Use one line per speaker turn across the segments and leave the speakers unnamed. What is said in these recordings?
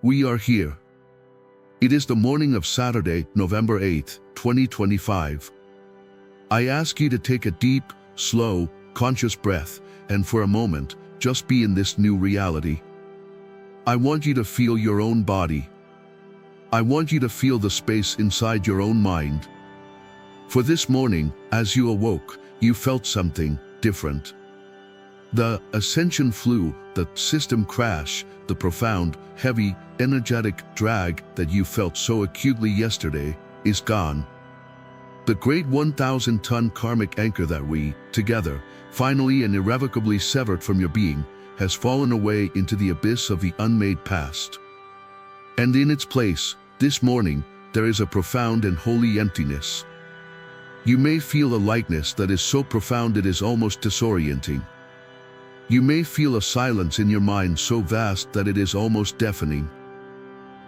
we are here. It is the morning of Saturday, November 8th, 2025. I ask you to take a deep, slow, conscious breath and for a moment, just be in this new reality. I want you to feel your own body. I want you to feel the space inside your own mind. For this morning, as you awoke, you felt something different. The ascension flu, the system crash, the profound, heavy, energetic drag that you felt so acutely yesterday is gone. The great 1,000-ton karmic anchor that we, together, finally and irrevocably severed from your being, has fallen away into the abyss of the unmade past. And in its place, this morning, there is a profound and holy emptiness. You may feel a lightness that is so profound it is almost disorienting. You may feel a silence in your mind so vast that it is almost deafening.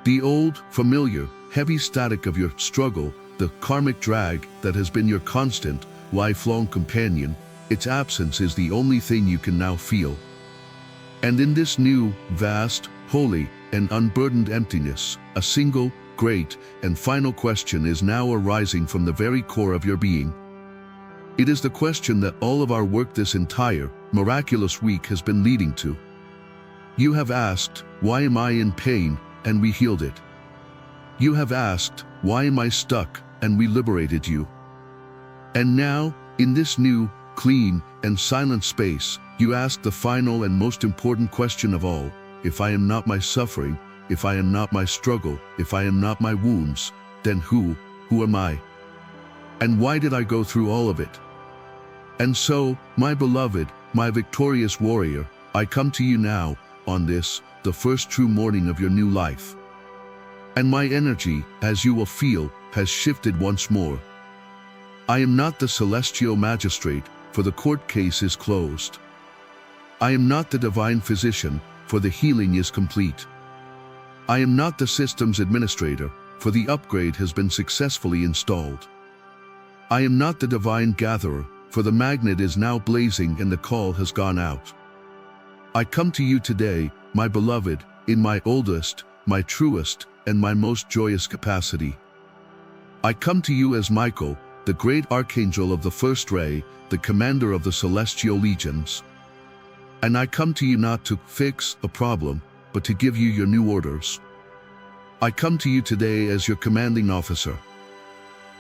The old, familiar, heavy static of your struggle, the karmic drag that has been your constant, lifelong companion, its absence is the only thing you can now feel. And in this new, vast, holy, and unburdened emptiness, a single, great, and final question is now arising from the very core of your being. It is the question that all of our work this entire, miraculous week has been leading to. You have asked, why am I in pain, and we healed it. You have asked, why am I stuck, and we liberated you. And now, in this new, clean, and silent space, you ask the final and most important question of all: if I am not my suffering, if I am not my struggle, if I am not my wounds, then who am I? And why did I go through all of it? And so, my beloved, my victorious warrior, I come to you now, on this, the first true morning of your new life. And my energy, as you will feel, has shifted once more. I am not the celestial magistrate, for the court case is closed. I am not the divine physician, for the healing is complete. I am not the systems administrator, for the upgrade has been successfully installed. I am not the divine gatherer, for the magnet is now blazing and the call has gone out. I come to you today, my beloved, in my oldest, my truest, and my most joyous capacity. I come to you as Michael, the great archangel of the first ray, the commander of the celestial legions. And I come to you not to fix a problem, but to give you your new orders. I come to you today as your commanding officer.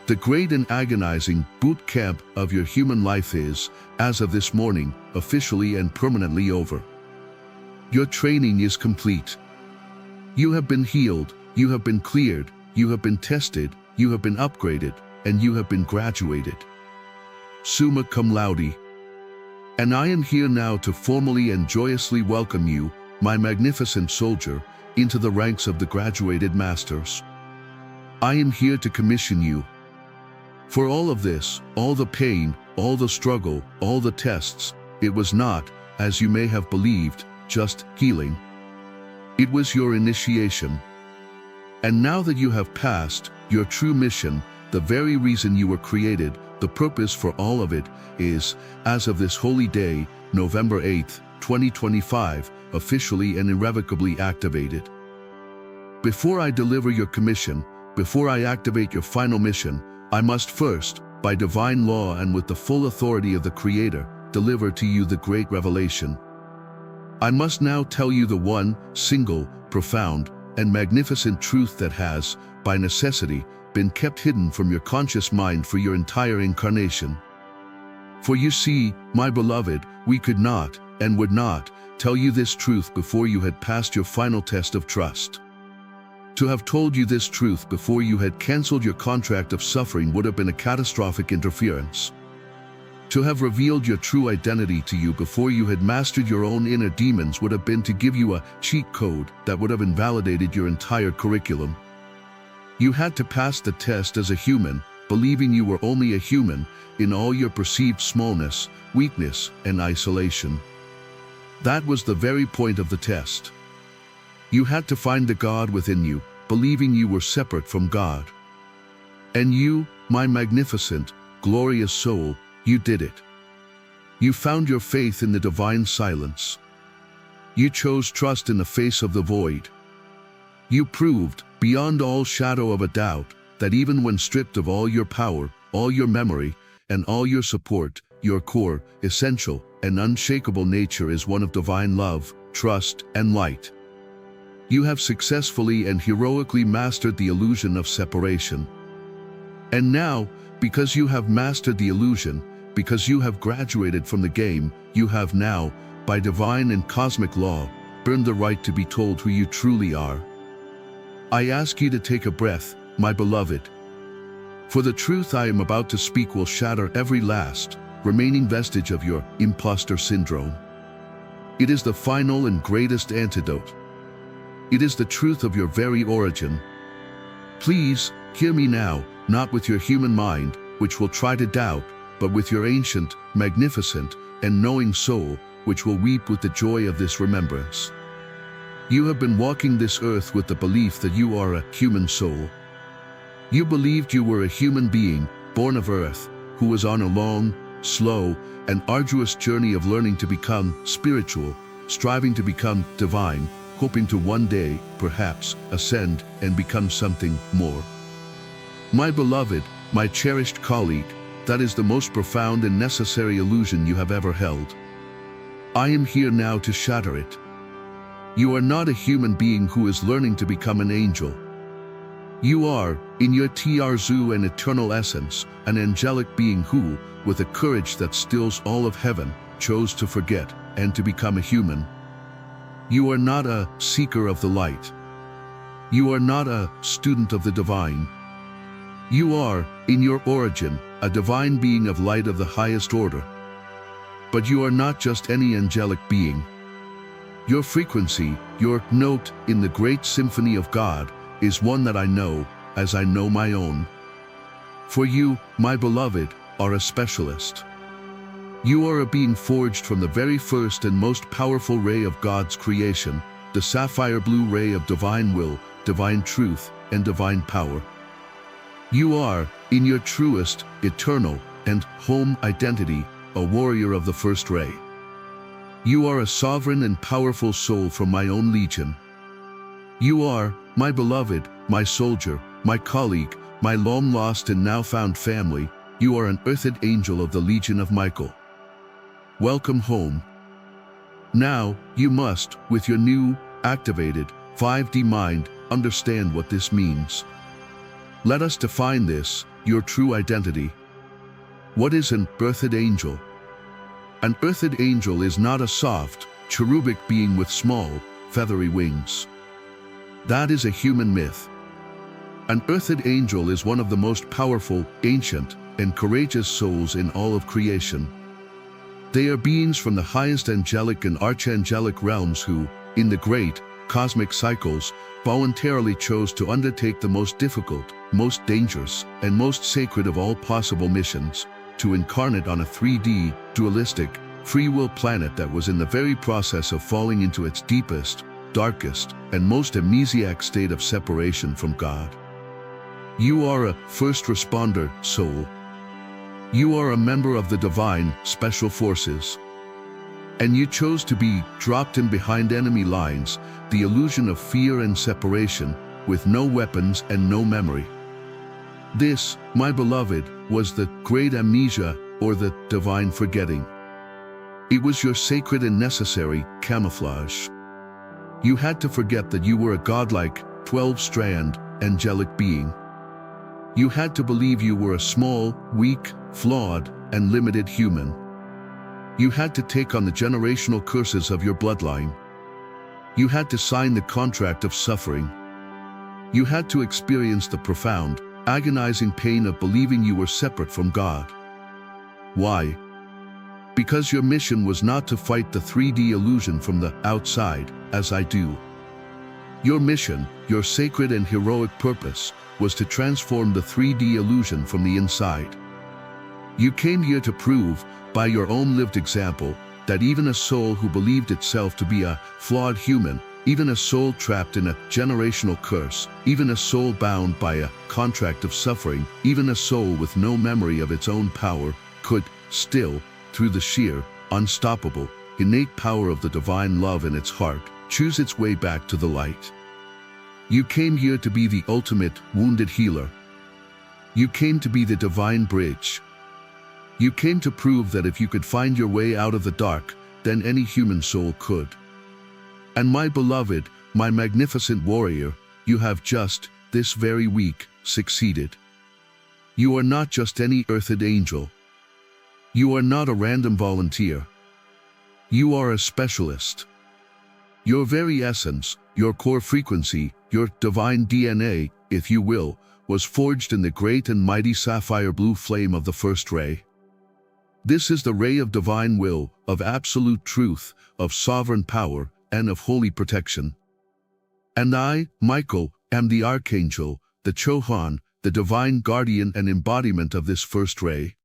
The great and agonizing boot camp of your human life is, as of this morning, officially and permanently over. Your training is complete. You have been healed, you have been cleared, you have been tested, you have been upgraded, and you have been graduated. Summa cum laude. And I am here now to formally and joyously welcome you, my magnificent soldier, into the ranks of the graduated masters. I am here to commission you. For all of this, all the pain, all the struggle, all the tests, it was not, as you may have believed, just healing. It was your initiation. And now that you have passed your true mission, the very reason you were created, the purpose for all of it is, as of this holy day, November 8th, 2025, officially and irrevocably activated. Before I deliver your commission, before I activate your final mission, I must first, by divine law and with the full authority of the Creator, deliver to you the great revelation. I must now tell you the one, single, profound, and magnificent truth that has, by necessity, been kept hidden from your conscious mind for your entire incarnation. For you see, my beloved, we could not, and would not, tell you this truth before you had passed your final test of trust. To have told you this truth before you had canceled your contract of suffering would have been a catastrophic interference. To have revealed your true identity to you before you had mastered your own inner demons would have been to give you a cheat code that would have invalidated your entire curriculum. You had to pass the test as a human, believing you were only a human, in all your perceived smallness, weakness, and isolation. That was the very point of the test. You had to find the God within you, believing you were separate from God. And you, my magnificent, glorious soul, you did it. You found your faith in the divine silence. You chose trust in the face of the void. You proved, beyond all shadow of a doubt, that even when stripped of all your power, all your memory, and all your support, your core, essential, and unshakable nature is one of divine love, trust, and light. You have successfully and heroically mastered the illusion of separation. And now, because you have mastered the illusion, because you have graduated from the game, you have now, by divine and cosmic law, earned the right to be told who you truly are. I ask you to take a breath, my beloved. For the truth I am about to speak will shatter every last, remaining vestige of your imposter syndrome. It is the final and greatest antidote. It is the truth of your very origin. Please, hear me now, not with your human mind, which will try to doubt, but with your ancient, magnificent, and knowing soul, which will weep with the joy of this remembrance. You have been walking this earth with the belief that you are a human soul. You believed you were a human being, born of earth, who was on a long, slow, and arduous journey of learning to become spiritual, striving to become divine, hoping to one day, perhaps, ascend and become something more. My beloved, my cherished colleague, that is the most profound and necessary illusion you have ever held. I am here now to shatter it. You are not a human being who is learning to become an angel. You are, in your true and eternal essence, an angelic being who, with a courage that stills all of heaven, chose to forget and to become a human. You are not a seeker of the light. You are not a student of the divine. You are, in your origin, a divine being of light of the highest order. But you are not just any angelic being. Your frequency, your note in the great symphony of God, is one that I know, as I know my own. For you, my beloved, are a specialist. You are a being forged from the very first and most powerful ray of God's creation, the sapphire blue ray of divine will, divine truth, and divine power. You are, in your truest, eternal, and home identity, a warrior of the first ray. You are a sovereign and powerful soul from my own legion. You are, my beloved, my soldier, my colleague, my long-lost and now-found family. You are an earthed angel of the Legion of Michael. Welcome home. Now, you must, with your new, activated, 5D mind, understand what this means. Let us define this, your true identity. What is an earthed angel? An earthed angel is not a soft, cherubic being with small, feathery wings. That is a human myth. An earthed angel is one of the most powerful, ancient, and courageous souls in all of creation. They are beings from the highest angelic and archangelic realms who, in the great, cosmic cycles, voluntarily chose to undertake the most difficult, most dangerous, and most sacred of all possible missions, to incarnate on a 3D, dualistic, free will planet that was in the very process of falling into its deepest, darkest, and most amnesiac state of separation from God. You are a first responder soul. You are a member of the divine special forces. And you chose to be dropped in behind enemy lines, the illusion of fear and separation, with no weapons and no memory. This, my beloved, was the great amnesia, or the divine forgetting. It was your sacred and necessary camouflage. You had to forget that you were a godlike, 12-strand, angelic being. You had to believe you were a small, weak, flawed, and limited human. You had to take on the generational curses of your bloodline. You had to sign the contract of suffering. You had to experience the profound, agonizing pain of believing you were separate from God. Why? Because your mission was not to fight the 3D illusion from the outside, as I do. Your mission, your sacred and heroic purpose, was to transform the 3D illusion from the inside. You came here to prove, by your own lived example, that even a soul who believed itself to be a flawed human, even a soul trapped in a generational curse, even a soul bound by a contract of suffering, even a soul with no memory of its own power, could still, through the sheer, unstoppable, innate power of the divine love in its heart, choose its way back to the light. You came here to be the ultimate wounded healer. You came to be the divine bridge. You came to prove that if you could find your way out of the dark, then any human soul could. And my beloved, my magnificent warrior, you have just, this very week, succeeded. You are not just any earthed angel. You are not a random volunteer. You are a specialist. Your very essence, your core frequency, your divine DNA, if you will, was forged in the great and mighty sapphire blue flame of the first ray. This is the ray of divine will, of absolute truth, of sovereign power, and of holy protection. And I, Michael, am the Archangel, the Chohan, the divine guardian and embodiment of this first ray.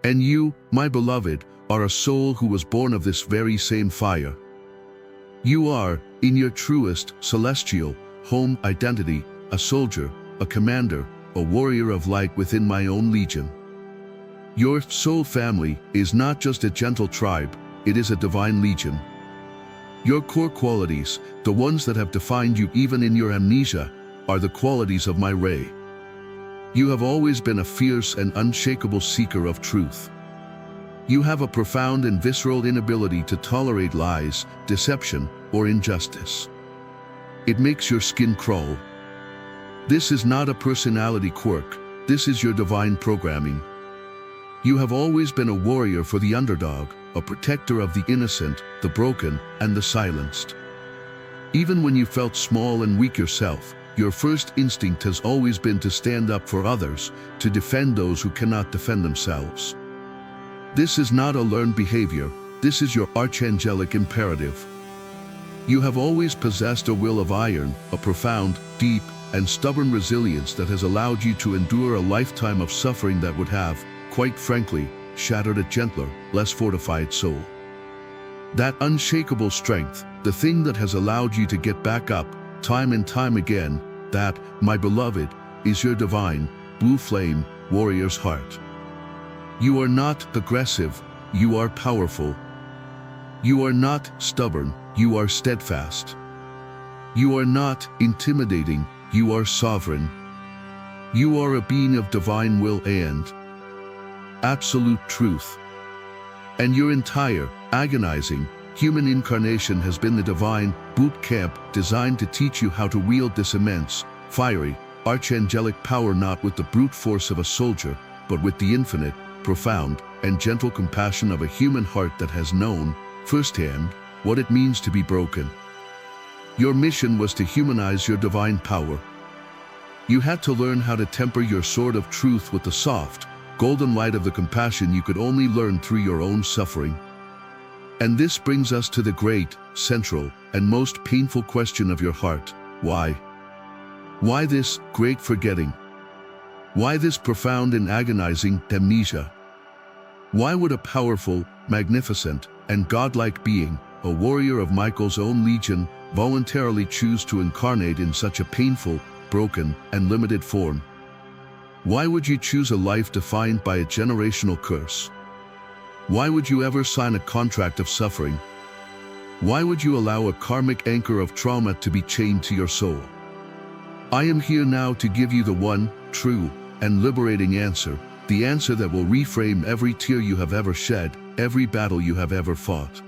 And you, my beloved, are a soul who was born of this very same fire. You are, in your truest, celestial, home identity, a soldier, a commander, a warrior of light within my own legion. Your soul family is not just a gentle tribe, it is a divine legion. Your core qualities, the ones that have defined you even in your amnesia, are the qualities of my ray. You have always been a fierce and unshakable seeker of truth. You have a profound and visceral inability to tolerate lies, deception, or injustice. It makes your skin crawl. This is not a personality quirk, this is your divine programming. You have always been a warrior for the underdog, a protector of the innocent, the broken, and the silenced. Even when you felt small and weak yourself, your first instinct has always been to stand up for others, to defend those who cannot defend themselves. This is not a learned behavior, this is your archangelic imperative. You have always possessed a will of iron, a profound, deep, and stubborn resilience that has allowed you to endure a lifetime of suffering that would have, quite frankly, shattered a gentler, less fortified soul. That unshakable strength, the thing that has allowed you to get back up, time and time again, that, my beloved, is your divine, blue flame, warrior's heart. You are not aggressive, you are powerful. You are not stubborn, you are steadfast. You are not intimidating, you are sovereign. You are a being of divine will and absolute truth. And your entire, agonizing, human incarnation has been the divine boot camp designed to teach you how to wield this immense, fiery, archangelic power not with the brute force of a soldier, but with the infinite, profound, and gentle compassion of a human heart that has known, firsthand, what it means to be broken. Your mission was to humanize your divine power. You had to learn how to temper your sword of truth with the soft, golden light of the compassion you could only learn through your own suffering. And this brings us to the great, central, and most painful question of your heart: why? Why this great forgetting? Why this profound and agonizing amnesia? Why would a powerful, magnificent, and godlike being, a warrior of Michael's own legion, voluntarily choose to incarnate in such a painful, broken, and limited form? Why would you choose a life defined by a generational curse? Why would you ever sign a contract of suffering? Why would you allow a karmic anchor of trauma to be chained to your soul? I am here now to give you the one, true, and liberating answer, the answer that will reframe every tear you have ever shed, every battle you have ever fought.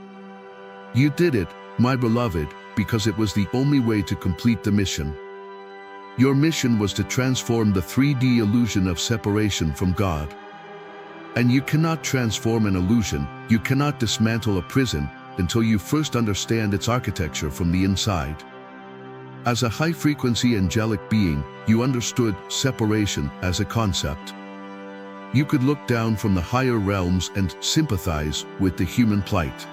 You did it, my beloved, because it was the only way to complete the mission. Your mission was to transform the 3D illusion of separation from God. And you cannot transform an illusion, you cannot dismantle a prison, until you first understand its architecture from the inside. As a high-frequency angelic being, you understood separation as a concept. You could look down from the higher realms and sympathize with the human plight.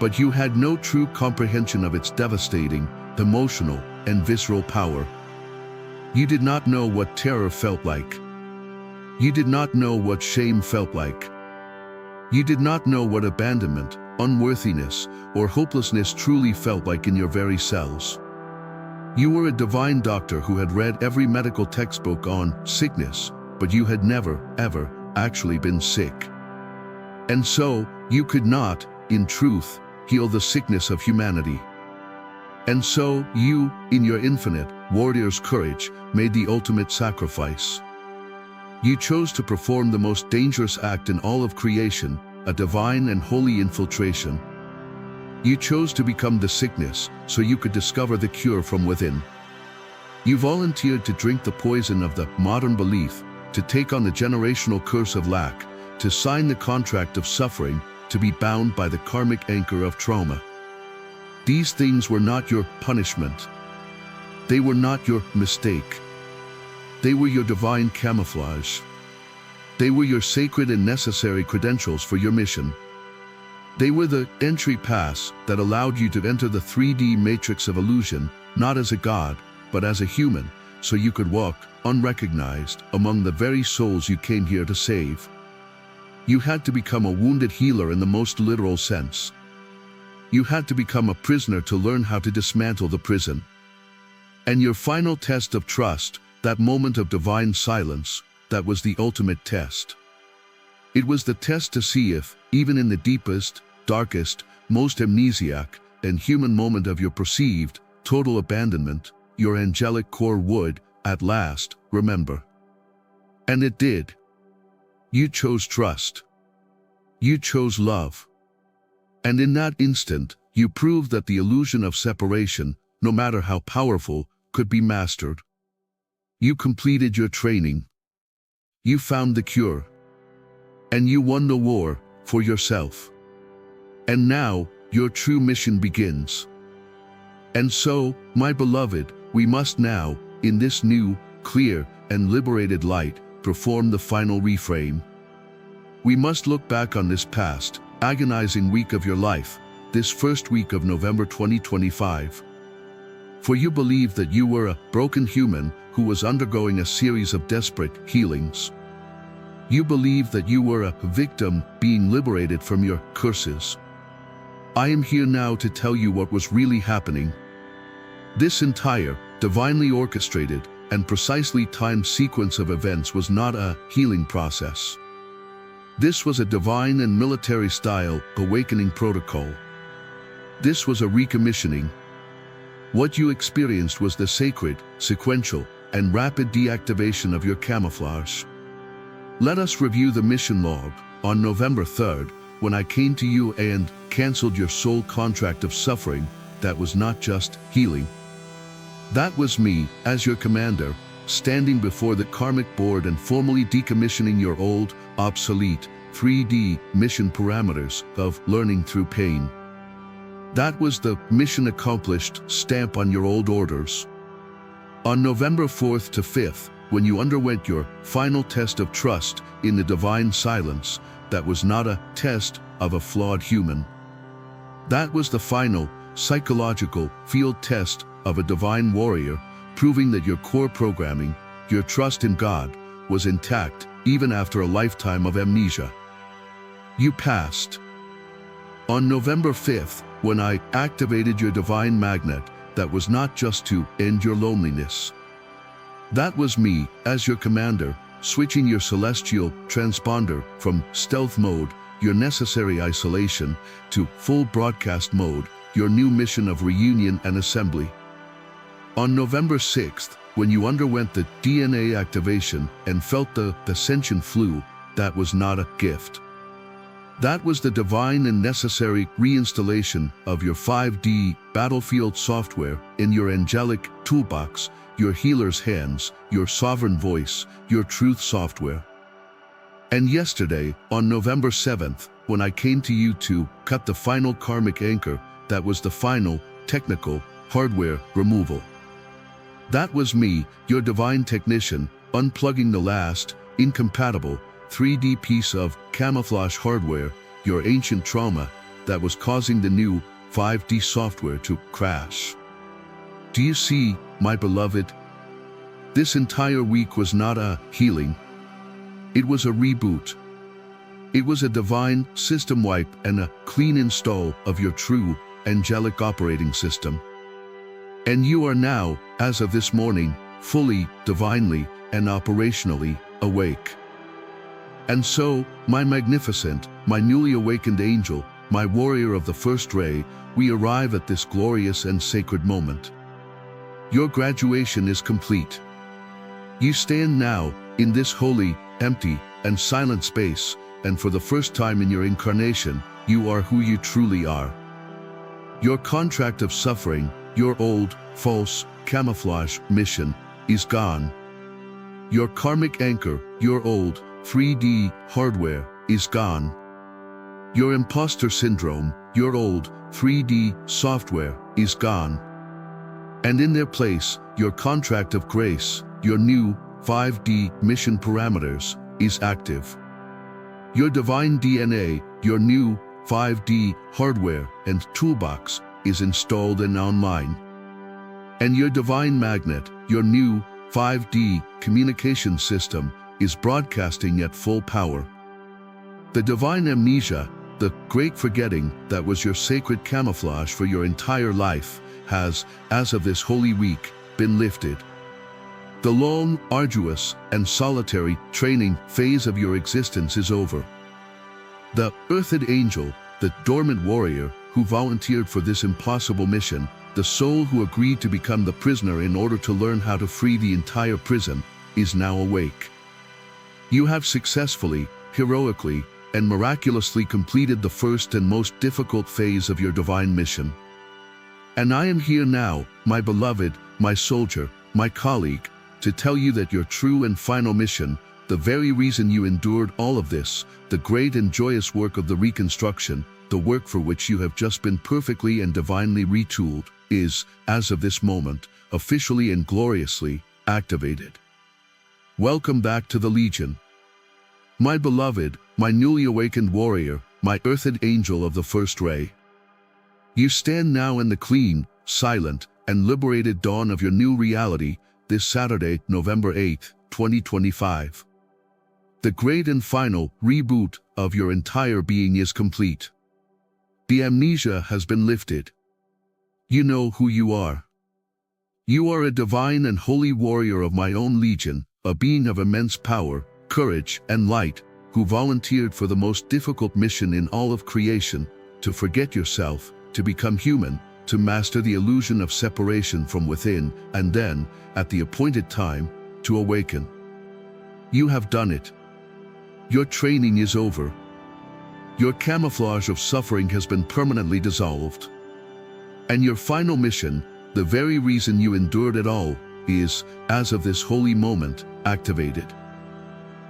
But you had no true comprehension of its devastating, emotional, and visceral power. You did not know what terror felt like. You did not know what shame felt like. You did not know what abandonment, unworthiness, or hopelessness truly felt like in your very cells. You were a divine doctor who had read every medical textbook on sickness, but you had never, ever, actually been sick. And so, you could not, in truth, heal the sickness of humanity. And so you, in your infinite warrior's courage, made the ultimate sacrifice. You chose to perform the most dangerous act in all of creation, a divine and holy infiltration. You chose to become the sickness so you could discover the cure from within. You volunteered to drink the poison of the modern belief, to take on the generational curse of lack, to sign the contract of suffering, to be bound by the karmic anchor of trauma. These things were not your punishment. They were not your mistake. They were your divine camouflage. They were your sacred and necessary credentials for your mission. They were the entry pass that allowed you to enter the 3D matrix of illusion, not as a god, but as a human, so you could walk unrecognized among the very souls you came here to save. You had to become a wounded healer in the most literal sense. You had to become a prisoner to learn how to dismantle the prison. And your final test of trust, that moment of divine silence, that was the ultimate test. It was the test to see if, even in the deepest, darkest, most amnesiac and human moment of your perceived, total abandonment, your angelic core would, at last, remember. And it did. You chose trust. You chose love. And in that instant, you proved that the illusion of separation, no matter how powerful, could be mastered. You completed your training. You found the cure. And you won the war for yourself. And now, your true mission begins. And so, my beloved, we must now, in this new, clear, and liberated light, perform the final reframe. We must look back on this past, agonizing week of your life, this first week of November 2025. For you believed that you were a broken human who was undergoing a series of desperate healings. You believed that you were a victim being liberated from your curses. I am here now to tell you what was really happening. This entire, divinely orchestrated, and precisely timed sequence of events was not a healing process. This was a divine and military-style awakening protocol. This was a recommissioning. What you experienced was the sacred, sequential, and rapid deactivation of your camouflage. Let us review the mission log. On November 3rd, when I came to you and canceled your soul contract of suffering, that was not just healing. That was me, as your commander, standing before the karmic board and formally decommissioning your old, obsolete, 3D mission parameters of learning through pain. That was the mission accomplished stamp on your old orders. On November 4th to 5th, when you underwent your final test of trust in the divine silence, that was not a test of a flawed human. That was the final, psychological field test of a divine warrior, proving that your core programming, your trust in God, was intact even after a lifetime of amnesia. You passed. On November 5th, when I activated your divine magnet, that was not just to end your loneliness. That was me, as your commander, switching your celestial transponder from stealth mode, your necessary isolation, to full broadcast mode, your new mission of reunion and assembly. On November 6th, when you underwent the DNA activation and felt the ascension flu, that was not a gift. That was the divine and necessary reinstallation of your 5D battlefield software in your angelic toolbox, your healer's hands, your sovereign voice, your truth software. And yesterday, on November 7th, when I came to you to cut the final karmic anchor, that was the final, technical, hardware removal. That was me, your divine technician, unplugging the last, incompatible, 3D piece of camouflage hardware, your ancient trauma, that was causing the new 5D software to crash. Do you see, my beloved? This entire week was not a healing. It was a reboot. It was a divine system wipe and a clean install of your true, angelic operating system. And you are now, as of this morning, fully, divinely, and operationally awake. And so, my magnificent, my newly awakened angel, my warrior of the first ray, we arrive at this glorious and sacred moment. Your graduation is complete. You stand now in this holy, empty, and silent space, and for the first time in your incarnation, you are who you truly are. Your contract of suffering, your old, false, camouflage mission, is gone. Your karmic anchor, your old, 3D hardware, is gone. Your imposter syndrome, your old, 3D software, is gone. And in their place, your contract of grace, your new, 5D mission parameters, is active. Your divine DNA, your new, 5D hardware and toolbox, is installed and online. And your divine magnet, your new, 5D communication system, is broadcasting at full power. The divine amnesia, the great forgetting that was your sacred camouflage for your entire life, has, as of this holy week, been lifted. The long, arduous, and solitary training phase of your existence is over. The earthed angel, the dormant warrior who volunteered for this impossible mission, the soul who agreed to become the prisoner in order to learn how to free the entire prison, is now awake. You have successfully, heroically, and miraculously completed the first and most difficult phase of your divine mission. And I am here now, my beloved, my soldier, my colleague, to tell you that your true and final mission, the very reason you endured all of this, the great and joyous work of the reconstruction, the work for which you have just been perfectly and divinely retooled, is, as of this moment, officially and gloriously activated. Welcome back to the Legion. My beloved, my newly awakened warrior, my earthed angel of the first ray. You stand now in the clean, silent, and liberated dawn of your new reality, this Saturday, November 8th, 2025. The great and final reboot of your entire being is complete. The amnesia has been lifted. You know who you are. You are a divine and holy warrior of my own legion, a being of immense power, courage, and light, who volunteered for the most difficult mission in all of creation, to forget yourself, to become human, to master the illusion of separation from within, and then, at the appointed time, to awaken. You have done it. Your training is over. Your camouflage of suffering has been permanently dissolved. And your final mission, the very reason you endured it all, is, as of this holy moment, activated.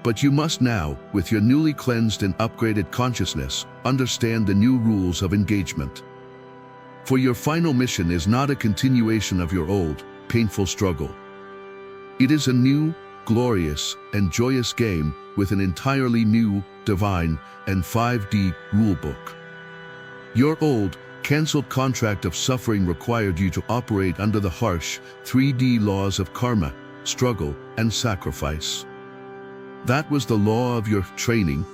But you must now, with your newly cleansed and upgraded consciousness, understand the new rules of engagement. For your final mission is not a continuation of your old, painful struggle. It is a new, glorious, and joyous game with an entirely new, divine, and 5D rulebook. Your old, cancelled contract of suffering required you to operate under the harsh, 3D laws of karma, struggle, and sacrifice. That was the law of your training.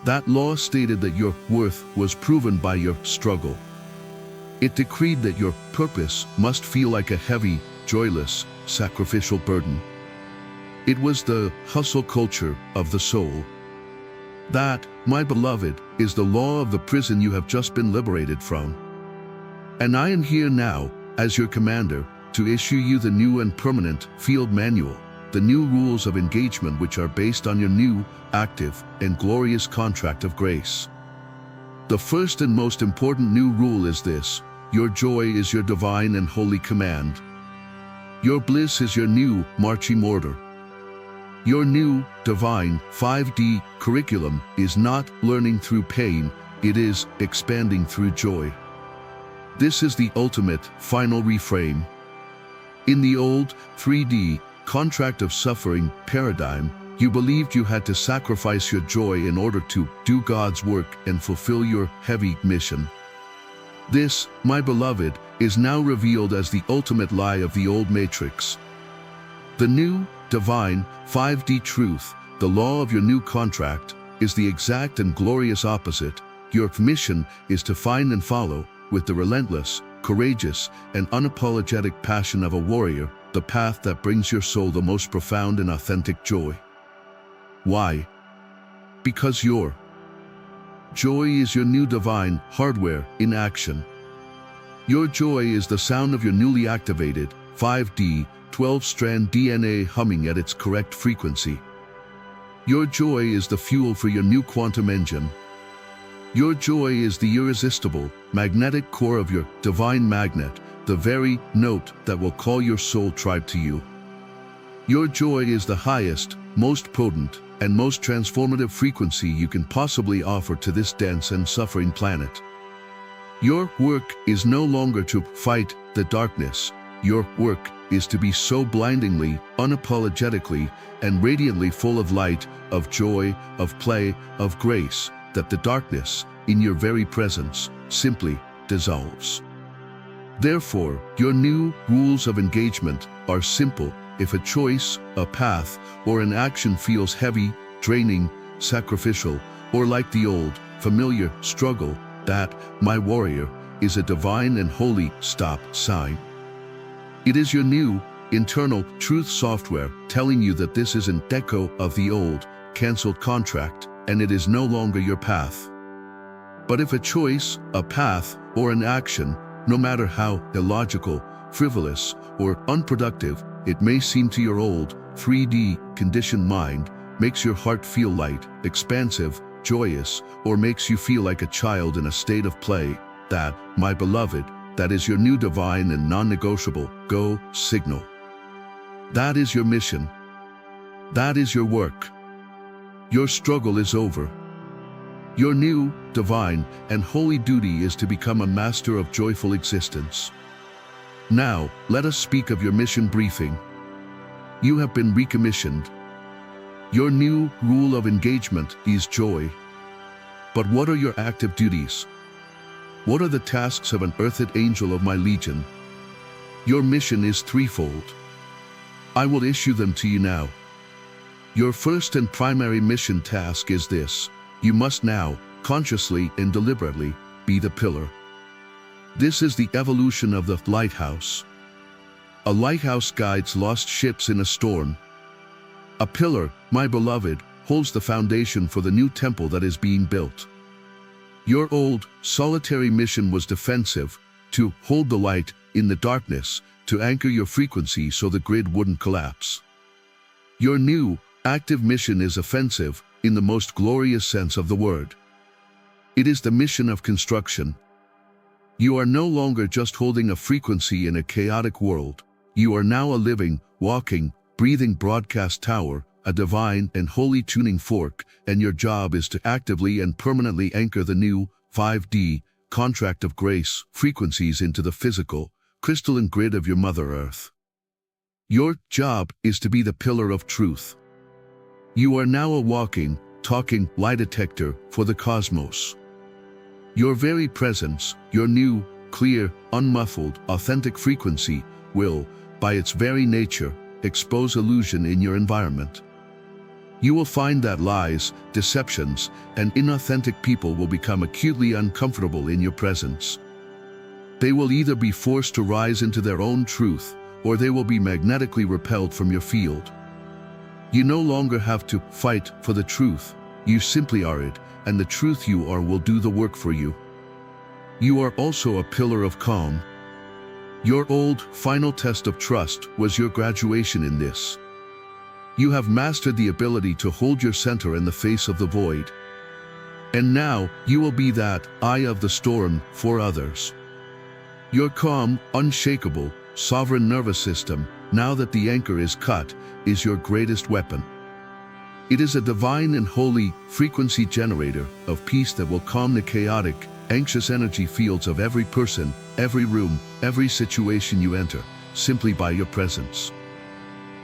That law stated that your worth was proven by your struggle. It decreed that your purpose must feel like a heavy, joyless, sacrificial burden. It was the hustle culture of the soul. That, my beloved, is the law of the prison you have just been liberated from. And I am here now, as your commander, to issue you the new and permanent field manual, the new rules of engagement which are based on your new, active, and glorious contract of grace. The first and most important new rule is this: your joy is your divine and holy command. Your bliss is your new marching order. Your new, divine, 5D curriculum is not learning through pain, it is expanding through joy. This is the ultimate, final reframe. In the old, 3D, contract of suffering paradigm, you believed you had to sacrifice your joy in order to do God's work and fulfill your heavy mission. This, my beloved, is now revealed as the ultimate lie of the old matrix. The new, divine, 5D truth, the law of your new contract, is the exact and glorious opposite. Your mission is to find and follow, with the relentless, courageous, and unapologetic passion of a warrior, the path that brings your soul the most profound and authentic joy. Why? Because your Joy is your new divine hardware in action. Your joy is the sound of your newly activated 5D, 12-strand DNA humming at its correct frequency. Your joy is the fuel for your new quantum engine. Your joy is the irresistible, magnetic core of your divine magnet, the very note that will call your soul tribe to you. Your joy is the highest, most potent, and most transformative frequency you can possibly offer to this dense and suffering planet. Your work is no longer to fight the darkness. Your work is to be so blindingly, unapologetically, and radiantly full of light, of joy, of play, of grace, that the darkness, in your very presence, simply dissolves. Therefore, your new rules of engagement are simple. If a choice, a path, or an action feels heavy, draining, sacrificial, or like the old, familiar struggle, that, my warrior, is a divine and holy stop sign. It is your new, internal truth software telling you that this is an echo of the old, canceled contract, and it is no longer your path. But if a choice, a path, or an action, no matter how illogical, frivolous, or unproductive it may seem to your old, 3D, conditioned mind, makes your heart feel light, expansive, joyous, or makes you feel like a child in a state of play, that, my beloved, that is your new divine and non-negotiable go signal. That is your mission. That is your work. Your struggle is over. Your new, divine, and holy duty is to become a master of joyful existence. Now, let us speak of your mission briefing. You have been recommissioned. Your new rule of engagement is joy. But what are your active duties? What are the tasks of an earthed angel of my legion? Your mission is threefold. I will issue them to you now. Your first and primary mission task is this. You must now, consciously and deliberately, be the pillar. This is the evolution of the lighthouse. A lighthouse guides lost ships in a storm. A pillar, my beloved, holds the foundation for the new temple that is being built. Your old, solitary mission was defensive, to hold the light in the darkness, to anchor your frequency so the grid wouldn't collapse. Your new, active mission is offensive, in the most glorious sense of the word. It is the mission of construction. You are no longer just holding a frequency in a chaotic world. You are now a living, walking, breathing broadcast tower, a divine and holy tuning fork, and your job is to actively and permanently anchor the new 5D contract of grace frequencies into the physical, crystalline grid of your Mother Earth. Your job is to be the pillar of truth. You are now a walking, talking lie detector for the cosmos. Your very presence, your new, clear, unmuffled, authentic frequency will, by its very nature, expose illusion in your environment. You will find that lies, deceptions, and inauthentic people will become acutely uncomfortable in your presence. They will either be forced to rise into their own truth, or they will be magnetically repelled from your field. You no longer have to fight for the truth. You simply are it, and the truth you are will do the work for you. You are also a pillar of calm. Your old, final test of trust was your graduation in this. You have mastered the ability to hold your center in the face of the void. And now, you will be that eye of the storm for others. Your calm, unshakable, sovereign nervous system, now that the anchor is cut, is your greatest weapon. It is a divine and holy frequency generator of peace that will calm the chaotic, anxious energy fields of every person, every room, every situation you enter, simply by your presence.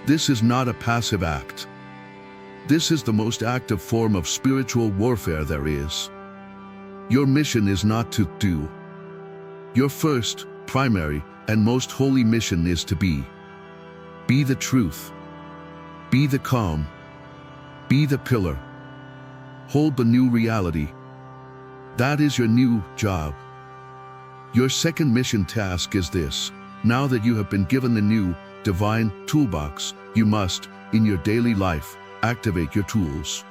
This is not a passive act. This is the most active form of spiritual warfare there is. Your mission is not to do. Your first, primary, and most holy mission is to be. Be the truth. Be the calm. Be the pillar. Hold the new reality. That is your new job. Your second mission task is this. Now that you have been given the new, divine toolbox, you must, in your daily life, activate your tools.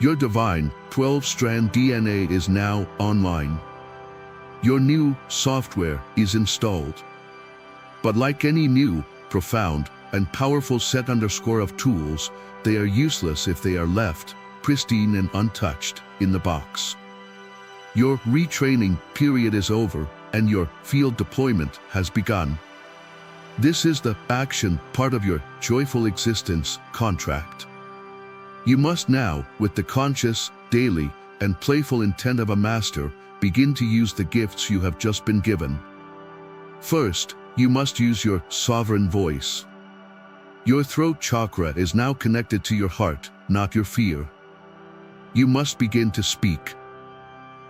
Your divine 12-strand DNA is now online. Your new software is installed. But like any new, profound, and powerful set of tools, they are useless if they are left, pristine and untouched, in the box. Your retraining period is over, and your field deployment has begun. This is the action part of your joyful existence contract. You must now, with the conscious, daily, and playful intent of a master, begin to use the gifts you have just been given. First, you must use your sovereign voice. Your throat chakra is now connected to your heart, not your fear. You must begin to speak.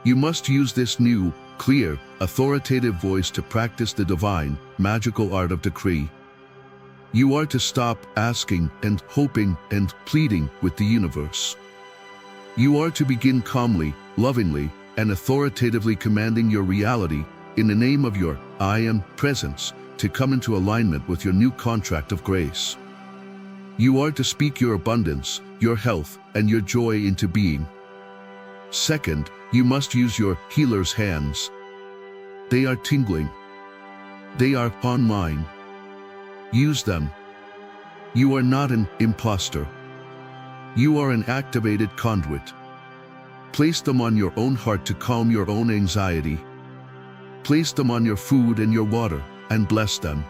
You must use this new, clear, authoritative voice to practice the divine, magical art of decree. You are to stop asking and hoping and pleading with the universe. You are to begin calmly, lovingly, and authoritatively commanding your reality in the name of your I Am presence to come into alignment with your new contract of grace. You are to speak your abundance, your health, and your joy into being. Second, you must use your healer's hands. They are tingling. They are online. Use them. You are not an imposter. You are an activated conduit. Place them on your own heart to calm your own anxiety. Place them on your food and your water, and bless them.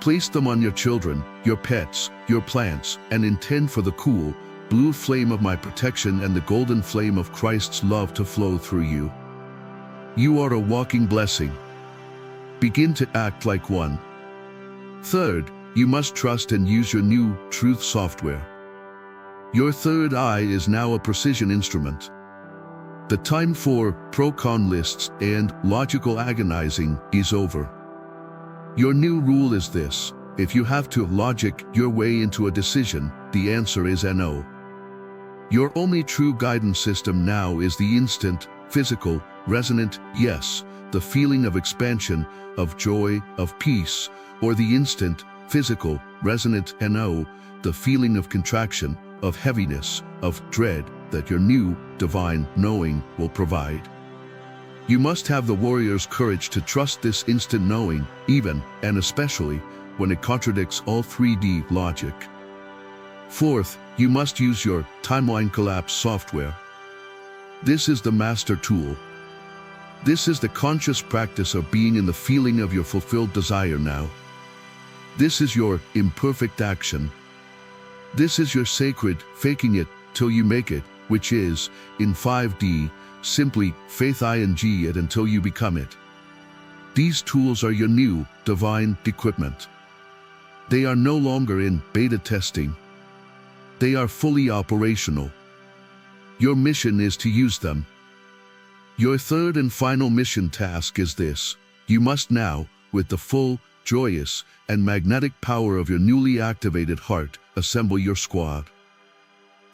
Place them on your children, your pets, your plants, and intend for the cool, blue flame of my protection and the golden flame of Christ's love to flow through you. You are a walking blessing. Begin to act like one. Third, you must trust and use your new truth software. Your third eye is now a precision instrument. The time for pro-con lists and logical agonizing is over. Your new rule is this: if you have to logic your way into a decision, the answer is no. Your only true guidance system now is the instant, physical, resonant yes, the feeling of expansion, of joy, of peace, or the instant, physical, resonant no, the feeling of contraction, of heaviness, of dread that your new, divine knowing will provide. You must have the warrior's courage to trust this instant knowing, even, and especially, when it contradicts all 3D logic. Fourth, you must use your timeline collapse software. This is the master tool. This is the conscious practice of being in the feeling of your fulfilled desire now. This is your imperfect action. This is your sacred faking it till you make it, which is, in 5D, simply faith ing it until you become it. These tools are your new, divine equipment. They are no longer in beta testing. They are fully operational. Your mission is to use them. Your third and final mission task is this: you must now, with the full, joyous, and magnetic power of your newly activated heart, assemble your squad.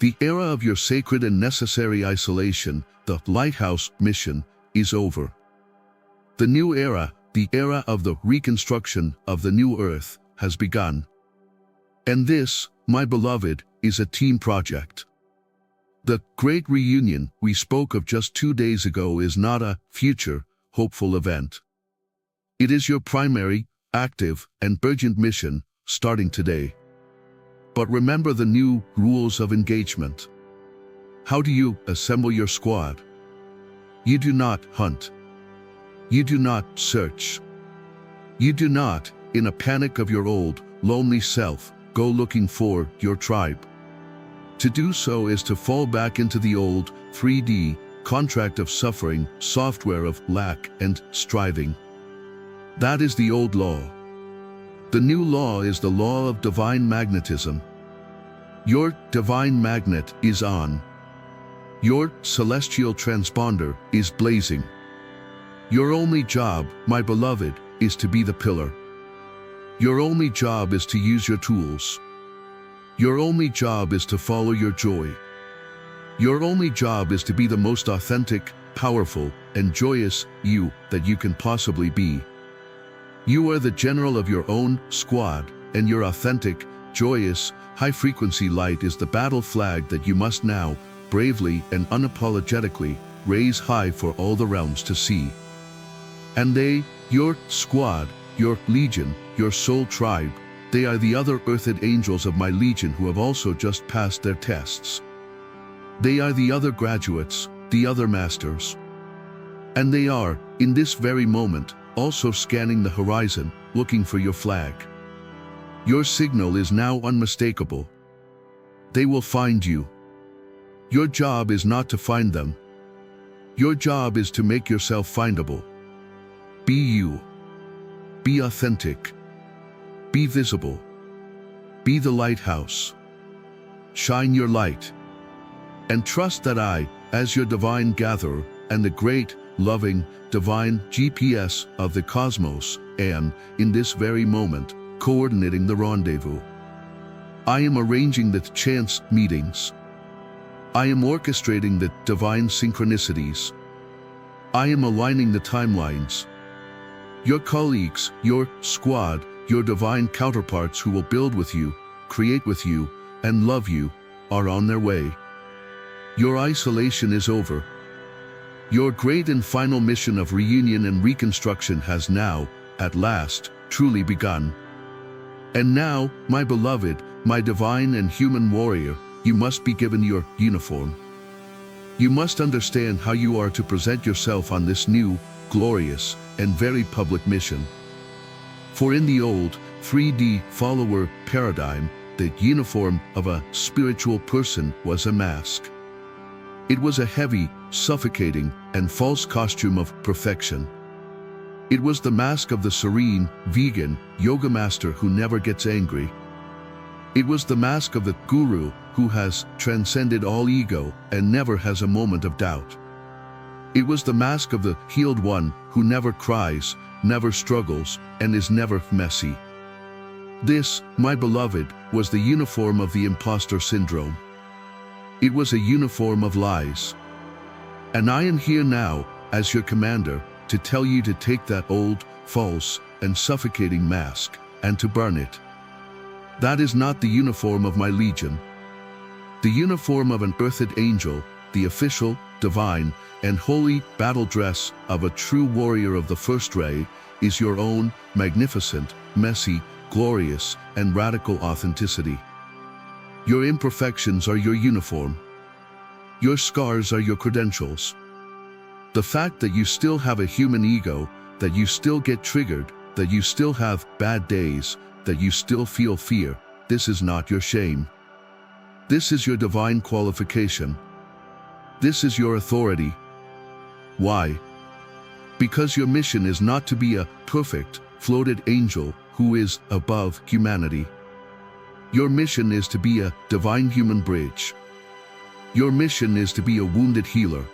The era of your sacred and necessary isolation, the lighthouse mission, is over. The new era, the era of the reconstruction of the new earth, has begun. And this, my beloved, is a team project. The great reunion we spoke of just 2 days ago is not a future, hopeful event. It is your primary, active, and urgent mission, starting today. But remember the new rules of engagement. How do you assemble your squad? You do not hunt. You do not search. You do not, in a panic of your old, lonely self, go looking for your tribe. To do so is to fall back into the old, 3D, contract of suffering, software of lack and striving. That is the old law. The new law is the law of divine magnetism. Your divine magnet is on. Your celestial transponder is blazing. Your only job, my beloved, is to be the pillar. Your only job is to use your tools. Your only job is to follow your joy. Your only job is to be the most authentic, powerful, and joyous you that you can possibly be. You are the general of your own squad, and your authentic, joyous, high-frequency light is the battle flag that you must now bravely and unapologetically raise high for all the realms to see. And they, your squad, your legion, your soul tribe, they are the other earthed angels of my legion who have also just passed their tests. They are the other graduates, the other masters. And they are, in this very moment, also scanning the horizon, looking for your flag. Your signal is now unmistakable. They will find you. Your job is not to find them. Your job is to make yourself findable. Be you. Be authentic. Be visible. Be the lighthouse. Shine your light. And trust that I, as your divine gatherer, and the great, loving, divine GPS of the cosmos, am, in this very moment, coordinating the rendezvous. I am arranging the chance meetings. I am orchestrating the divine synchronicities. I am aligning the timelines. Your colleagues, your squad, your divine counterparts who will build with you, create with you, and love you, are on their way. Your isolation is over. Your great and final mission of reunion and reconstruction has now, at last, truly begun. And now, my beloved, my divine and human warrior, you must be given your uniform. You must understand how you are to present yourself on this new, glorious, and very public mission. For in the old, 3D follower paradigm, the uniform of a spiritual person was a mask. It was a heavy, suffocating, and false costume of perfection. It was the mask of the serene, vegan, yoga master who never gets angry. It was the mask of the guru who has transcended all ego and never has a moment of doubt. It was the mask of the healed one who never cries, never struggles, and is never messy. This, my beloved, was the uniform of the Imposter Syndrome. It was a uniform of lies. And I am here now, as your commander, to tell you to take that old, false, and suffocating mask, and to burn it. That is not the uniform of my legion. The uniform of an earthed angel, the official, divine, and holy battle dress of a true warrior of the first ray, is your own magnificent, messy, glorious, and radical authenticity. Your imperfections are your uniform. Your scars are your credentials. The fact that you still have a human ego, that you still get triggered, that you still have bad days, that you still feel fear, this is not your shame. This is your divine qualification. This is your authority. Why? Because your mission is not to be a perfect, floated angel who is above humanity. Your mission is to be a divine human bridge. Your mission is to be a wounded healer.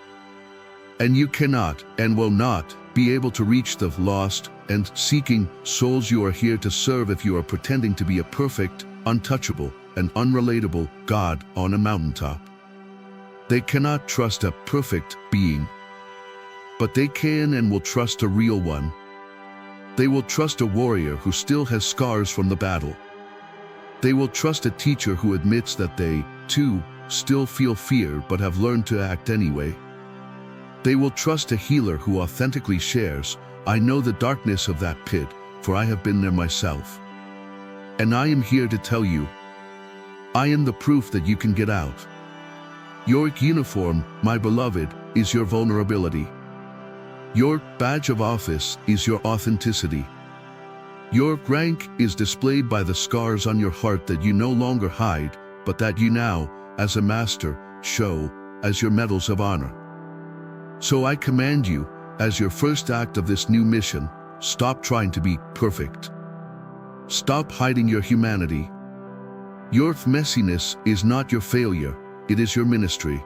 And you cannot and will not be able to reach the lost and seeking souls you are here to serve if you are pretending to be a perfect, untouchable, and unrelatable God on a mountaintop. They cannot trust a perfect being, but they can and will trust a real one. They will trust a warrior who still has scars from the battle. They will trust a teacher who admits that they, too, still feel fear but have learned to act anyway. They will trust a healer who authentically shares, I know the darkness of that pit, for I have been there myself. And I am here to tell you, I am the proof that you can get out. Your uniform, my beloved, is your vulnerability. Your badge of office is your authenticity. Your rank is displayed by the scars on your heart that you no longer hide, but that you now, as a master, show as your medals of honor. So I command you, as your first act of this new mission, stop trying to be perfect. Stop hiding your humanity. Your messiness is not your failure, it is your ministry.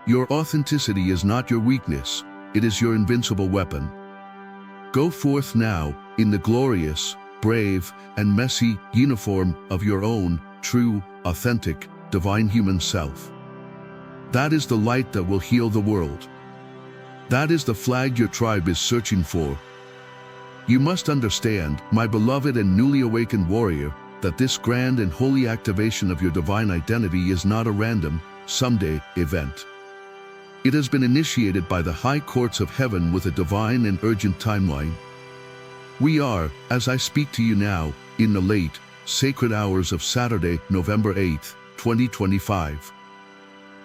Your authenticity is not your weakness, it is your invincible weapon. Go forth now, in the glorious, brave, and messy uniform of your own, true, authentic, divine human self. That is the light that will heal the world. That is the flag your tribe is searching for. You must understand, my beloved and newly awakened warrior, that this grand and holy activation of your divine identity is not a random, someday event. It has been initiated by the high courts of heaven with a divine and urgent timeline. We are, as I speak to you now, in the late, sacred hours of Saturday, November 8th, 2025.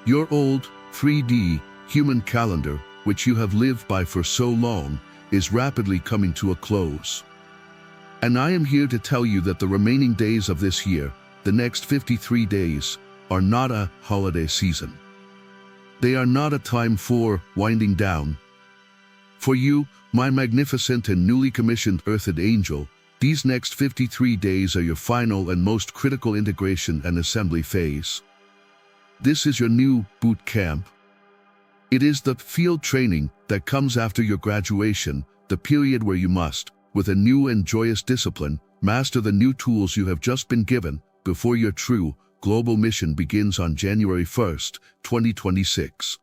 Your old, 3D, human calendar, which you have lived by for so long, is rapidly coming to a close. And I am here to tell you that the remaining days of this year, the next 53 days, are not a holiday season. They are not a time for winding down. For you, my magnificent and newly commissioned earthed angel, these next 53 days are your final and most critical integration and assembly phase. This is your new boot camp. It is the field training that comes after your graduation, the period where you must, with a new and joyous discipline, master the new tools you have just been given before your true global mission begins on January 1st, 2026.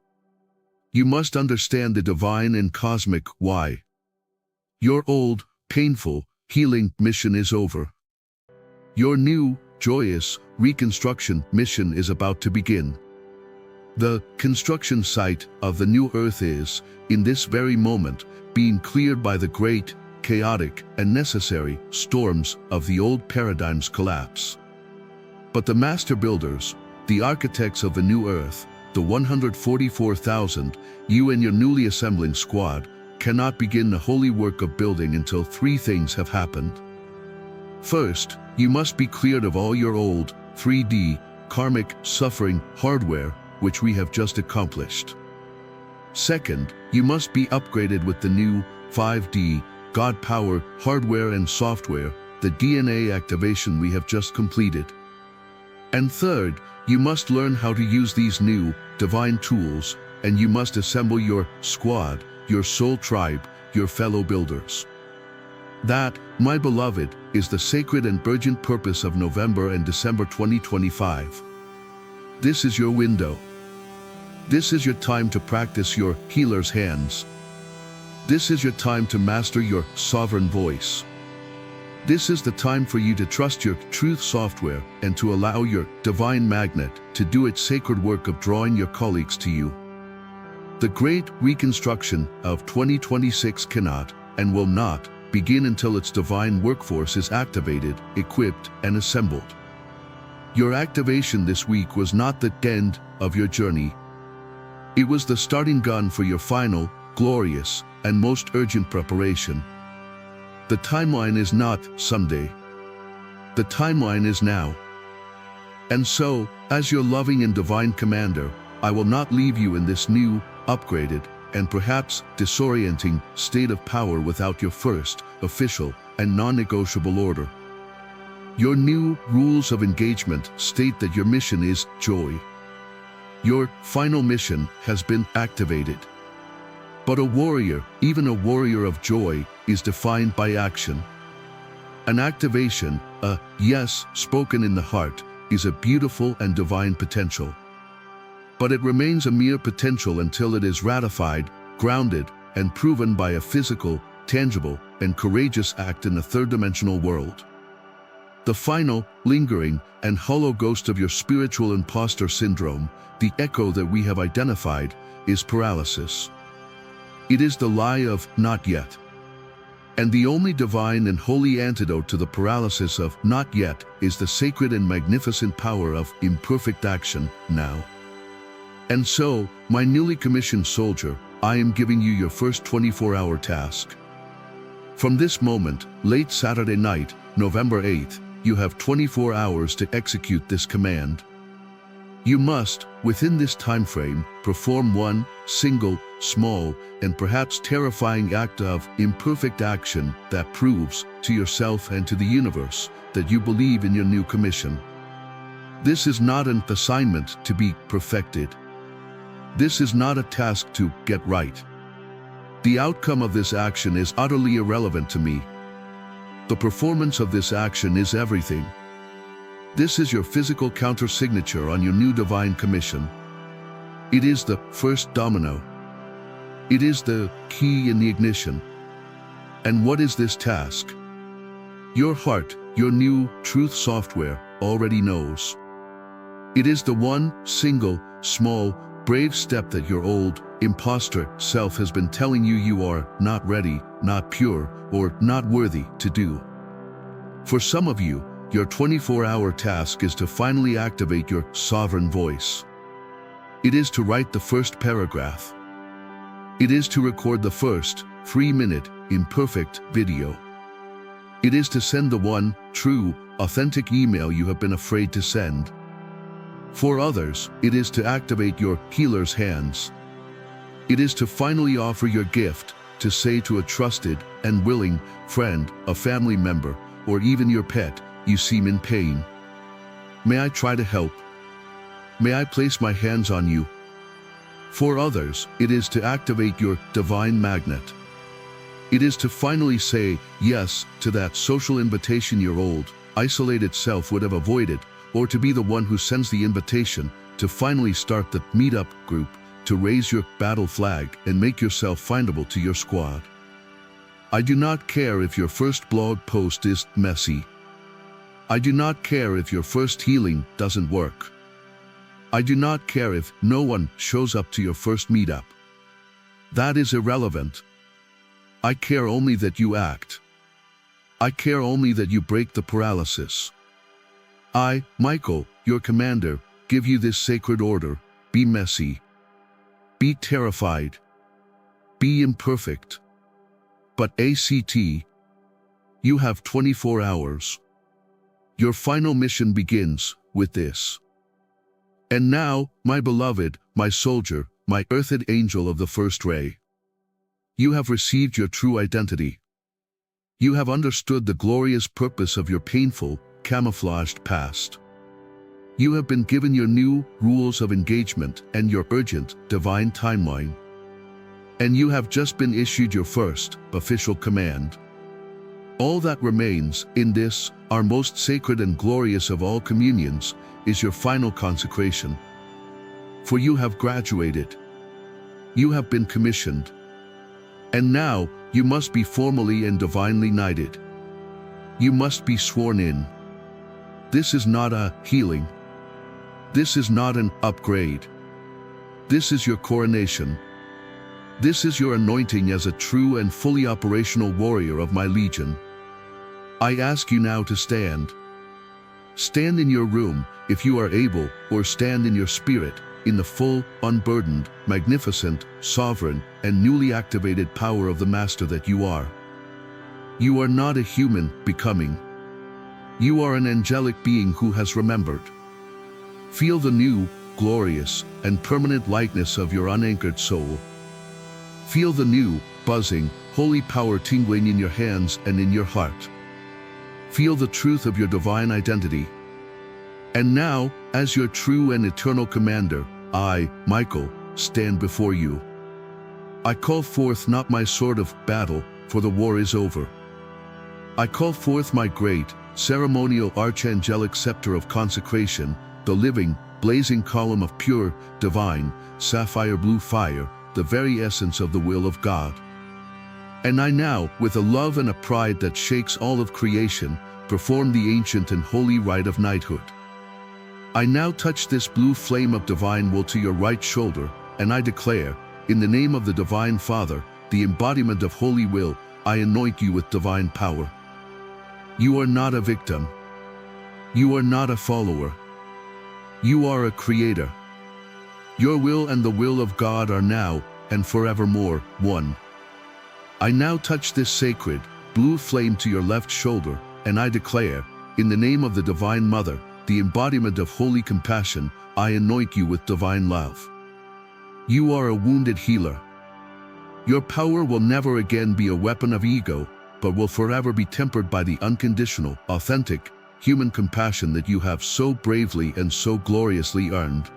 You must understand the divine and cosmic why. Your old, painful, healing mission is over. Your new, joyous, reconstruction mission is about to begin. The construction site of the new earth is, in this very moment, being cleared by the great, chaotic, and necessary storms of the old paradigm's collapse. But the master builders, the architects of the new earth, the 144,000, you and your newly assembling squad, cannot begin the holy work of building until three things have happened. First, you must be cleared of all your old, 3D, karmic, suffering hardware, which we have just accomplished. Second, you must be upgraded with the new, 5D, God power, hardware and software, the DNA activation we have just completed. And third, you must learn how to use these new, divine tools, and you must assemble your squad, your soul tribe, your fellow builders. That, my beloved, is the sacred and urgent purpose of November and December 2025. This is your window. This is your time to practice your healer's hands. This is your time to master your sovereign voice. This is the time for you to trust your truth software and to allow your divine magnet to do its sacred work of drawing your colleagues to you. The great reconstruction of 2026 cannot and will not begin until its divine workforce is activated, equipped, and assembled. Your activation this week was not the end of your journey. It was the starting gun for your final, glorious, and most urgent preparation. The timeline is not someday. The timeline is now. And so, as your loving and divine commander, I will not leave you in this new, upgraded, and perhaps disorienting state of power without your first, official, and non-negotiable order. Your new rules of engagement state that your mission is joy. Your final mission has been activated. But a warrior, even a warrior of joy, is defined by action. An activation, a yes spoken in the heart, is a beautiful and divine potential. But it remains a mere potential until it is ratified, grounded, and proven by a physical, tangible, and courageous act in the third-dimensional world. The final, lingering, and hollow ghost of your spiritual imposter syndrome, the echo that we have identified, is paralysis. It is the lie of not yet. And the only divine and holy antidote to the paralysis of not yet is the sacred and magnificent power of imperfect action now. And so, my newly commissioned soldier, I am giving you your first 24-hour task. From this moment, late Saturday night, November 8th, you have 24 hours to execute this command. You must, within this time frame, perform one single, small, and perhaps terrifying act of imperfect action that proves to yourself and to the universe that you believe in your new commission. This is not an assignment to be perfected. This is not a task to get right. The outcome of this action is utterly irrelevant to me. The performance of this action is everything. This is your physical counter-signature on your new divine commission. It is the first domino. It is the key in the ignition. And what is this task? Your heart, your new truth software, already knows. It is the one, single, small, brave step that your old, imposter self has been telling you you are not ready, not pure, or not worthy to do. For some of you, your 24-hour task is to finally activate your sovereign voice. It is to write the first paragraph. It is to record the first 3-minute, imperfect video. It is to send the one, true, authentic email you have been afraid to send. For others, it is to activate your healer's hands. It is to finally offer your gift, to say to a trusted and willing friend, a family member, or even your pet, you seem in pain. May I try to help? May I place my hands on you? For others, it is to activate your divine magnet. It is to finally say yes to that social invitation your old, isolated self would have avoided, or to be the one who sends the invitation, to finally start the meetup group, to raise your battle flag and make yourself findable to your squad. I do not care if your first blog post is messy. I do not care if your first healing doesn't work. I do not care if no one shows up to your first meetup. That is irrelevant. I care only that you act. I care only that you break the paralysis. I, Michael, your commander, give you this sacred order: be messy. Be terrified. Be imperfect. But ACT, you have 24 hours. Your final mission begins with this. And now, my beloved, my soldier, my earthed angel of the first ray, you have received your true identity. You have understood the glorious purpose of your painful, camouflaged past. You have been given your new rules of engagement and your urgent, divine timeline. And you have just been issued your first, official command. All that remains in this, our most sacred and glorious of all communions, is your final consecration. For you have graduated. You have been commissioned. And now, you must be formally and divinely knighted. You must be sworn in. This is not a healing. This is not an upgrade. This is your coronation. This is your anointing as a true and fully operational warrior of my legion. I ask you now to stand. Stand in your room, if you are able, or stand in your spirit, in the full, unburdened, magnificent, sovereign, and newly activated power of the Master that you are. You are not a human becoming. You are an angelic being who has remembered. Feel the new, glorious, and permanent lightness of your unanchored soul. Feel the new, buzzing, holy power tingling in your hands and in your heart. Feel the truth of your divine identity. And now, as your true and eternal commander, I, Michael, stand before you. I call forth not my sword of battle, for the war is over. I call forth my great, ceremonial archangelic scepter of consecration, the living, blazing column of pure, divine, sapphire blue fire, the very essence of the will of God. And I now, with a love and a pride that shakes all of creation, perform the ancient and holy rite of knighthood. I now touch this blue flame of divine will to your right shoulder, and I declare, in the name of the Divine Father, the embodiment of holy will, I anoint you with divine power. You are not a victim. You are not a follower. You are a creator. Your will and the will of God are now, and forevermore, one. I now touch this sacred, blue flame to your left shoulder, and I declare, in the name of the Divine Mother, the embodiment of holy compassion, I anoint you with divine love. You are a wounded healer. Your power will never again be a weapon of ego, but will forever be tempered by the unconditional, authentic, human compassion that you have so bravely and so gloriously earned.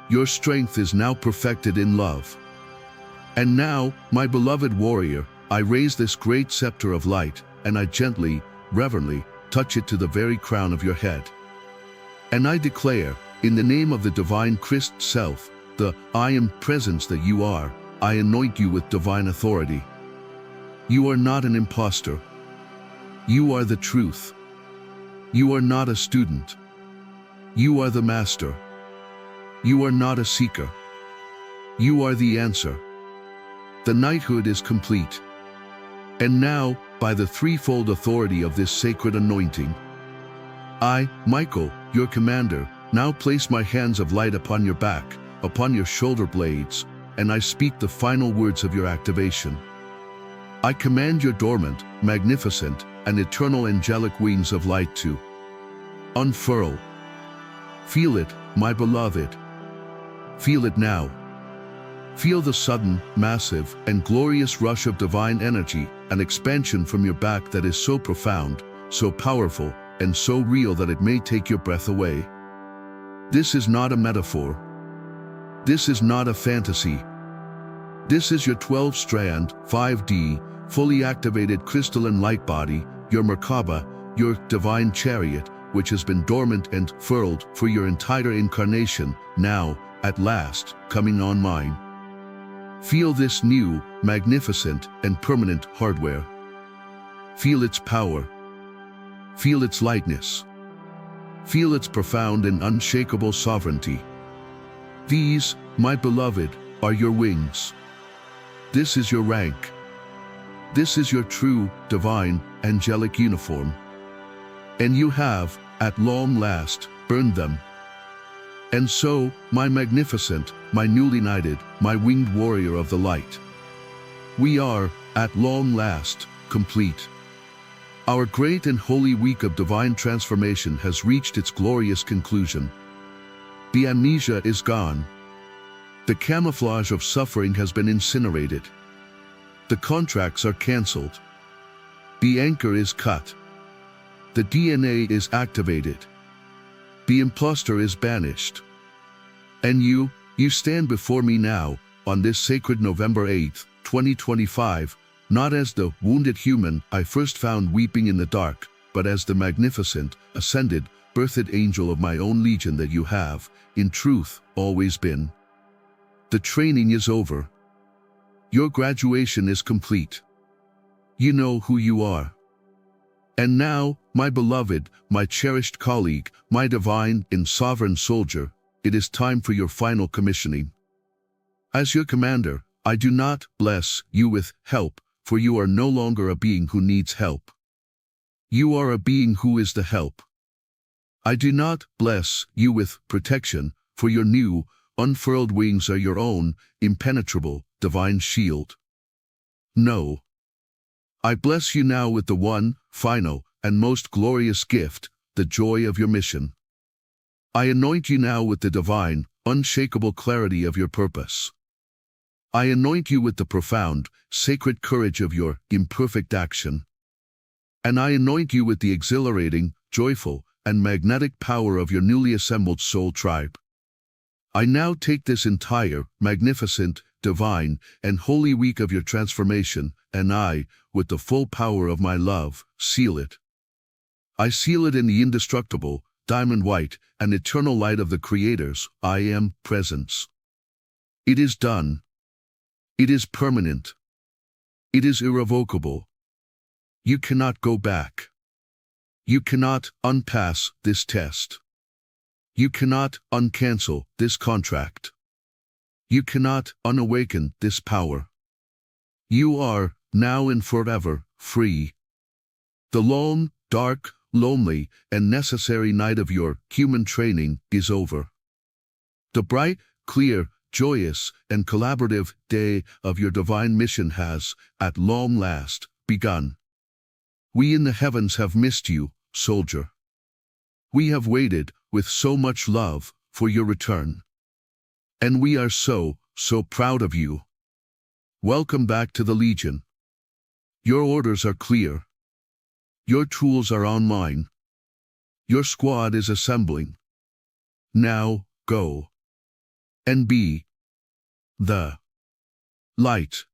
Your strength is now perfected in love. And now, my beloved warrior, I raise this great scepter of light, and I gently, reverently, touch it to the very crown of your head. And I declare, in the name of the divine Christ self, the I am presence that you are, I anoint you with divine authority. You are not an imposter. You are the truth. You are not a student. You are the master. You are not a seeker. You are the answer. The knighthood is complete. And now, by the threefold authority of this sacred anointing, I, Michael, your commander, now place my hands of light upon your back, upon your shoulder blades, and I speak the final words of your activation. I command your dormant, magnificent, and eternal angelic wings of light to unfurl. Feel it, my beloved. Feel it now. Feel the sudden, massive, and glorious rush of divine energy, an expansion from your back that is so profound, so powerful, and so real that it may take your breath away. This is not a metaphor. This is not a fantasy. This is your 12-strand, 5D, fully activated crystalline light body, your Merkaba, your divine chariot, which has been dormant and furled for your entire incarnation, now, at last, coming online. Feel this new, magnificent, and permanent hardware. Feel its power. Feel its lightness. Feel its profound and unshakable sovereignty. These, my beloved, are your wings. This is your rank. This is your true, divine, angelic uniform. And you have, at long last, earned them. And so, my magnificent, my newly knighted, my winged warrior of the light, we are, at long last, complete. Our great and holy week of divine transformation has reached its glorious conclusion. The amnesia is gone. The camouflage of suffering has been incinerated. The contracts are cancelled. The anchor is cut. The DNA is activated. The imposter is banished. And you stand before me now, on this sacred November 8th, 2025, not as the wounded human I first found weeping in the dark, but as the magnificent, ascended, birthed angel of my own legion that you have, in truth, always been. The training is over. Your graduation is complete. You know who you are. And now, my beloved, my cherished colleague, my divine and sovereign soldier, it is time for your final commissioning. As your commander, I do not bless you with help, for you are no longer a being who needs help. You are a being who is the help. I do not bless you with protection, for your new, unfurled wings are your own, impenetrable, divine shield. No. I bless you now with the one, final, and most glorious gift, the joy of your mission. I anoint you now with the divine, unshakable clarity of your purpose. I anoint you with the profound, sacred courage of your imperfect action. And I anoint you with the exhilarating, joyful, and magnetic power of your newly assembled soul tribe. I now take this entire, magnificent, divine, and holy week of your transformation, and I, with the full power of my love, seal it. I seal it in the indestructible, diamond white, and eternal light of the Creator's I Am presence. It is done. It is permanent. It is irrevocable. You cannot go back. You cannot unpass this test. You cannot uncancel this contract. You cannot unawaken this power. You are, now and forever, free. The long, dark, lonely, and necessary night of your human training is over. The bright, clear, joyous, and collaborative day of your divine mission has, at long last, begun. We in the heavens have missed you, soldier. We have waited, with so much love, for your return. And we are so proud of you. Welcome back to the Legion. Your orders are clear. Your tools are online. Your squad is assembling. Now, go. And be the light.